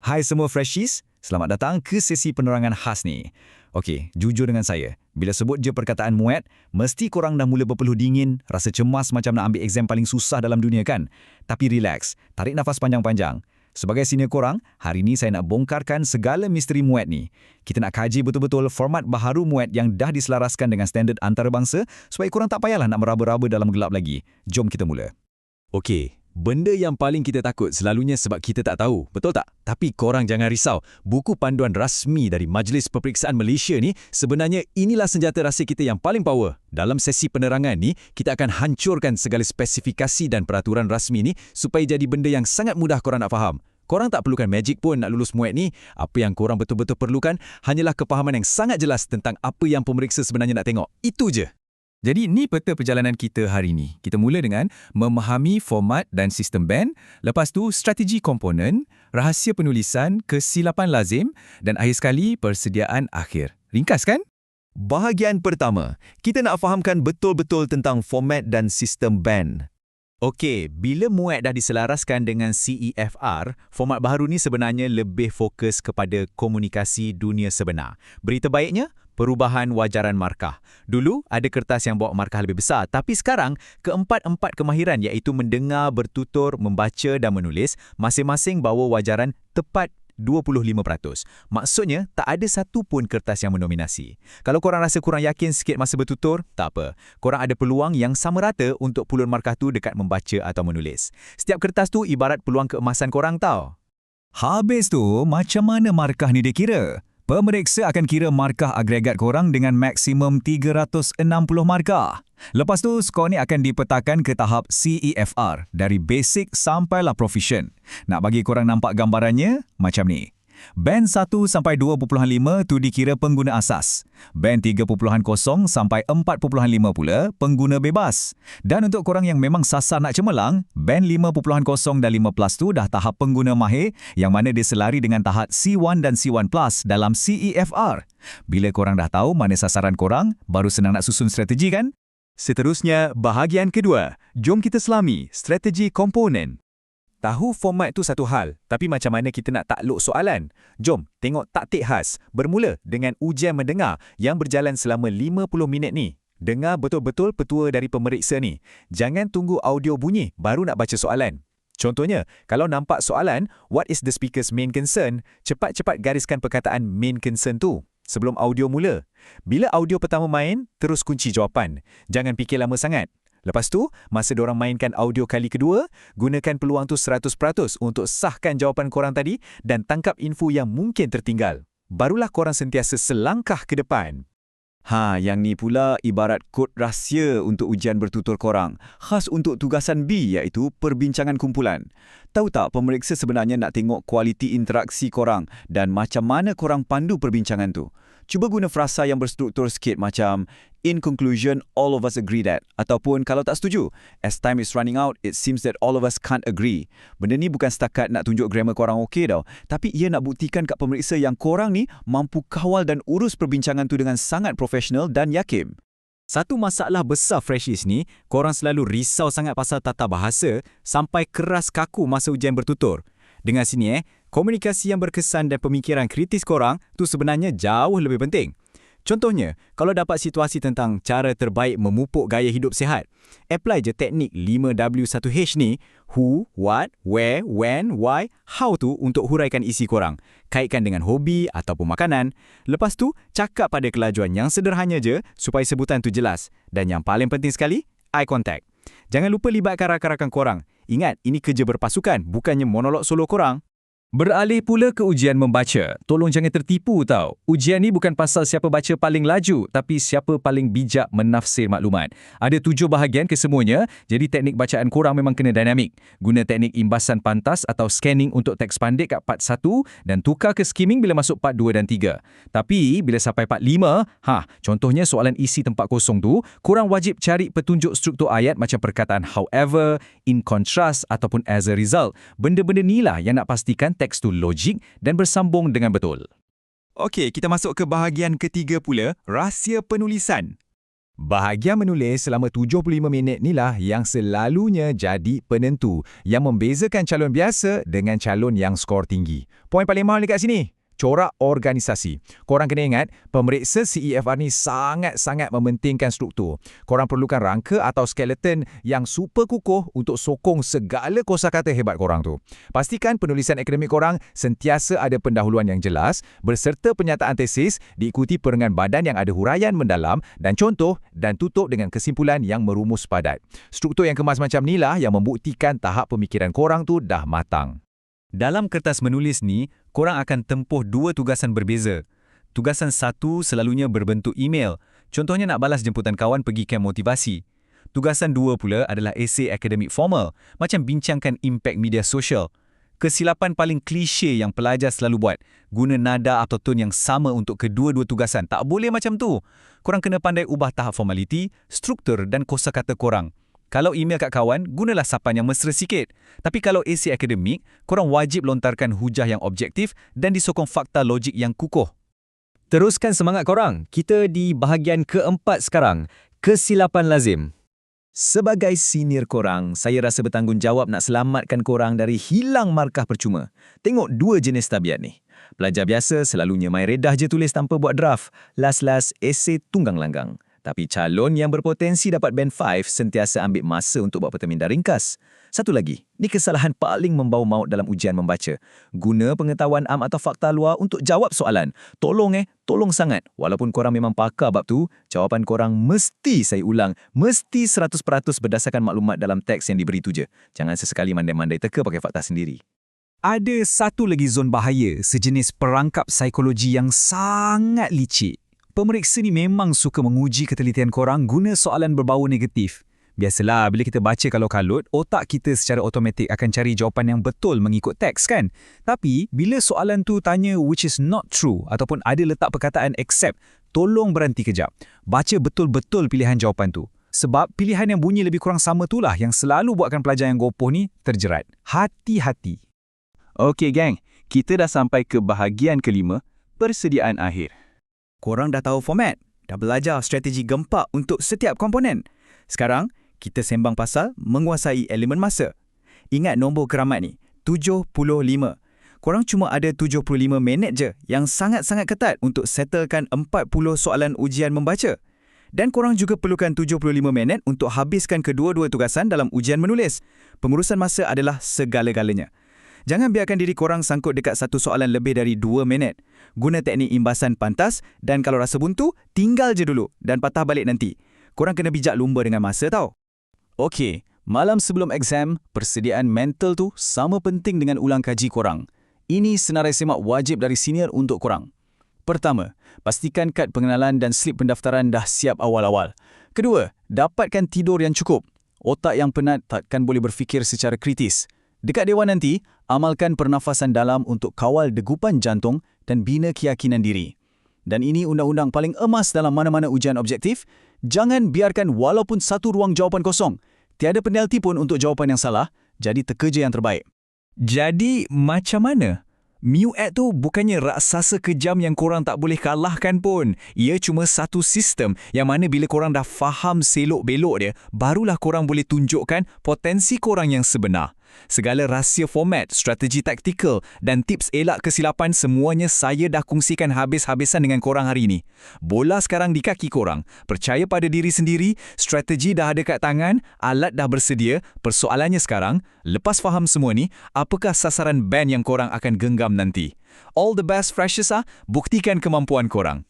Hai semua freshies, selamat datang ke sesi penerangan khas ni. Okey, jujur dengan saya, bila sebut je perkataan muat, mesti korang dah mula berpeluh dingin, rasa cemas macam nak ambil exam paling susah dalam dunia kan? Tapi relax, tarik nafas panjang-panjang. Sebagai senior korang, hari ni saya nak bongkarkan segala misteri muat ni. Kita nak kaji betul-betul format baharu muat yang dah diselaraskan dengan standard antarabangsa supaya korang tak payahlah nak meraba-raba dalam gelap lagi. Jom kita mula. Okey, benda yang paling kita takut selalunya sebab kita tak tahu, betul tak? Tapi korang jangan risau. Buku panduan rasmi dari Majlis Peperiksaan Malaysia ni sebenarnya inilah senjata rahsia kita yang paling power. Dalam sesi penerangan ni, kita akan hancurkan segala spesifikasi dan peraturan rasmi ni supaya jadi benda yang sangat mudah korang nak faham. Korang tak perlukan magic pun nak lulus muat ni. Apa yang korang betul-betul perlukan hanyalah kepahaman yang sangat jelas tentang apa yang pemeriksa sebenarnya nak tengok. Itu je. Jadi ni peta perjalanan kita hari ini. Kita mula dengan memahami format dan sistem band, lepas tu strategi komponen, rahsia penulisan, kesilapan lazim dan akhir sekali persediaan akhir. Ringkas kan? Bahagian pertama, kita nak fahamkan betul-betul tentang format dan sistem band. Okey, bila muat dah diselaraskan dengan CEFR, format baharu ni sebenarnya lebih fokus kepada komunikasi dunia sebenar. Berita baiknya, perubahan wajaran markah. Dulu, ada kertas yang bawa markah lebih besar, tapi sekarang, keempat-empat kemahiran iaitu mendengar, bertutur, membaca dan menulis, masing-masing bawa wajaran tepat 25%. Maksudnya, tak ada satu pun kertas yang mendominasi. Kalau korang rasa kurang yakin sikit masa bertutur, tak apa. Korang ada peluang yang sama rata untuk puluhan markah tu dekat membaca atau menulis. Setiap kertas tu ibarat peluang keemasan korang tau. Habis tu, macam mana markah ni dikira? Pemeriksa akan kira markah agregat korang dengan maksimum 360 markah. Lepas tu, skor ni akan dipetakan ke tahap CEFR, dari basic sampailah proficient. Nak bagi korang nampak gambarannya, macam ni. Band 1 sampai 2.5 tu dikira pengguna asas. Band 3.0 sampai 4.5 pula pengguna bebas. Dan untuk korang yang memang sasar nak cemerlang, band 5.0 dan 5+ tu dah tahap pengguna mahir yang mana dia selari dengan tahap C1 dan C1+ dalam CEFR. Bila korang dah tahu mana sasaran korang, baru senang nak susun strategi kan? Seterusnya, bahagian kedua. Jom kita selami strategi komponen. Tahu format tu satu hal, tapi macam mana kita nak takluk soalan? Jom tengok taktik khas, bermula dengan ujian mendengar yang berjalan selama 50 minit ni. Dengar betul-betul petua dari pemeriksa ni. Jangan tunggu audio bunyi baru nak baca soalan. Contohnya, kalau nampak soalan, what is the speaker's main concern? Cepat-cepat gariskan perkataan main concern tu sebelum audio mula. Bila audio pertama main, terus kunci jawapan. Jangan fikir lama sangat. Lepas tu, masa diorang mainkan audio kali kedua, gunakan peluang tu 100% untuk sahkan jawapan korang tadi dan tangkap info yang mungkin tertinggal. Barulah korang sentiasa selangkah ke depan. Yang ni pula ibarat kod rahsia untuk ujian bertutur korang. Khas untuk tugasan B iaitu perbincangan kumpulan. Tahu tak pemeriksa sebenarnya nak tengok kualiti interaksi korang dan macam mana korang pandu perbincangan tu. Cuba guna frasa yang berstruktur sikit macam in conclusion, all of us agree that. Ataupun kalau tak setuju, as time is running out, it seems that all of us can't agree. Benda ni bukan setakat nak tunjuk grammar korang okey tau. Tapi ia nak buktikan kat pemeriksa yang korang ni mampu kawal dan urus perbincangan tu dengan sangat profesional dan yakin. Satu masalah besar freshies ni, korang selalu risau sangat pasal tata bahasa sampai keras kaku masa ujian bertutur. Dengar sini komunikasi yang berkesan dan pemikiran kritis korang tu sebenarnya jauh lebih penting. Contohnya, kalau dapat situasi tentang cara terbaik memupuk gaya hidup sihat, apply je teknik 5W1H ni, who, what, where, when, why, how tu untuk huraikan isi korang. Kaitkan dengan hobi ataupun makanan. Lepas tu, cakap pada kelajuan yang sederhana je supaya sebutan tu jelas. Dan yang paling penting sekali, eye contact. Jangan lupa libatkan rakan-rakan korang. Ingat, ini kerja berpasukan, bukannya monolog solo korang. Beralih pula ke ujian membaca. Tolong jangan tertipu tau. Ujian ni bukan pasal siapa baca paling laju, tapi siapa paling bijak menafsir maklumat. Ada 7 bahagian kesemuanya, jadi teknik bacaan korang memang kena dinamik. Guna teknik imbasan pantas atau scanning untuk teks pandek kat part 1 dan tukar ke skimming bila masuk part 2 dan 3. Tapi bila sampai part 5, contohnya soalan isi tempat kosong tu, korang wajib cari petunjuk struktur ayat macam perkataan however, in contrast ataupun as a result. Benda-benda ni lah yang nak pastikan teks tu logik dan bersambung dengan betul. Okey, kita masuk ke bahagian ketiga pula, rahsia penulisan. Bahagian menulis selama 75 minit inilah yang selalunya jadi penentu yang membezakan calon biasa dengan calon yang skor tinggi. Poin paling mahal dekat sini, corak organisasi. Korang kena ingat, pemeriksa CEFR ni sangat-sangat mementingkan struktur. Korang perlukan rangka atau skeleton yang super kukuh untuk sokong segala kosakata hebat korang tu. Pastikan penulisan akademik korang sentiasa ada pendahuluan yang jelas, berserta pernyataan tesis diikuti perengan badan yang ada huraian mendalam dan contoh dan tutup dengan kesimpulan yang merumus padat. Struktur yang kemas macam inilah yang membuktikan tahap pemikiran korang tu dah matang. Dalam kertas menulis ni, korang akan tempuh 2 tugasan berbeza. Tugasan 1 selalunya berbentuk email. Contohnya nak balas jemputan kawan pergi kem motivasi. Tugasan 2 pula adalah esei akademik formal, macam bincangkan impak media sosial. Kesilapan paling klise yang pelajar selalu buat, guna nada atau tone yang sama untuk kedua-dua tugasan. Tak boleh macam tu. Korang kena pandai ubah tahap formaliti, struktur dan kosakata korang. Kalau email kat kawan, gunalah sapan yang mesra sikit. Tapi kalau esei akademik, korang wajib lontarkan hujah yang objektif dan disokong fakta logik yang kukuh. Teruskan semangat korang. Kita di bahagian keempat sekarang. Kesilapan lazim. Sebagai senior korang, saya rasa bertanggungjawab nak selamatkan korang dari hilang markah percuma. Tengok 2 jenis tabiat ni. Pelajar biasa selalunya main redah je tulis tanpa buat draft. Las-las esei tunggang langgang. Tapi calon yang berpotensi dapat band 5 sentiasa ambil masa untuk buat pertemindah ringkas. Satu lagi, ni kesalahan paling membawa maut dalam ujian membaca. Guna pengetahuan am atau fakta luar untuk jawab soalan. Tolong sangat. Walaupun korang memang pakar bab tu, jawapan korang mesti, saya ulang, mesti 100% berdasarkan maklumat dalam teks yang diberi tu je. Jangan sesekali mandai-mandai teka pakai fakta sendiri. Ada satu lagi zon bahaya, sejenis perangkap psikologi yang sangat licik. Pemeriksa ni memang suka menguji ketelitian korang guna soalan berbau negatif. Biasalah, bila kita baca kalau kalut, otak kita secara automatik akan cari jawapan yang betul mengikut teks kan? Tapi, bila soalan tu tanya which is not true ataupun ada letak perkataan except, tolong berhenti kejap. Baca betul-betul pilihan jawapan tu. Sebab pilihan yang bunyi lebih kurang sama itulah yang selalu buatkan pelajar yang gopoh ni terjerat. Hati-hati. Okey gang, kita dah sampai ke bahagian kelima, persediaan akhir. Korang dah tahu format, dah belajar strategi gempak untuk setiap komponen. Sekarang, kita sembang pasal menguasai elemen masa. Ingat nombor keramat ni, 75. Korang cuma ada 75 minit je yang sangat-sangat ketat untuk settlekan 40 soalan ujian membaca. Dan korang juga perlukan 75 minit untuk habiskan kedua-dua tugasan dalam ujian menulis. Pengurusan masa adalah segala-galanya. Jangan biarkan diri korang sangkut dekat satu soalan lebih dari 2 minit. Guna teknik imbasan pantas dan kalau rasa buntu, tinggal je dulu dan patah balik nanti. Korang kena bijak lumba dengan masa tau. Okey, malam sebelum exam, persediaan mental tu sama penting dengan ulang kaji korang. Ini senarai semak wajib dari senior untuk korang. Pertama, pastikan kad pengenalan dan slip pendaftaran dah siap awal-awal. Kedua, dapatkan tidur yang cukup. Otak yang penat takkan boleh berfikir secara kritis. Dekat dewan nanti, amalkan pernafasan dalam untuk kawal degupan jantung dan bina keyakinan diri. Dan ini undang-undang paling emas dalam mana-mana ujian objektif. Jangan biarkan walaupun satu ruang jawapan kosong. Tiada penalti pun untuk jawapan yang salah, jadi teka je yang terbaik. Jadi, macam mana? MUAT tu bukannya raksasa kejam yang korang tak boleh kalahkan pun. Ia cuma satu sistem yang mana bila korang dah faham selok-belok dia, barulah korang boleh tunjukkan potensi korang yang sebenar. Segala rahsia format, strategi taktikal dan tips elak kesilapan semuanya saya dah kongsikan habis-habisan dengan korang hari ini. Bola sekarang di kaki korang. Percaya pada diri sendiri, strategi dah ada kat tangan, alat dah bersedia. Persoalannya sekarang, lepas faham semua ni, apakah sasaran band yang korang akan genggam nanti? All the best freshers buktikan kemampuan korang.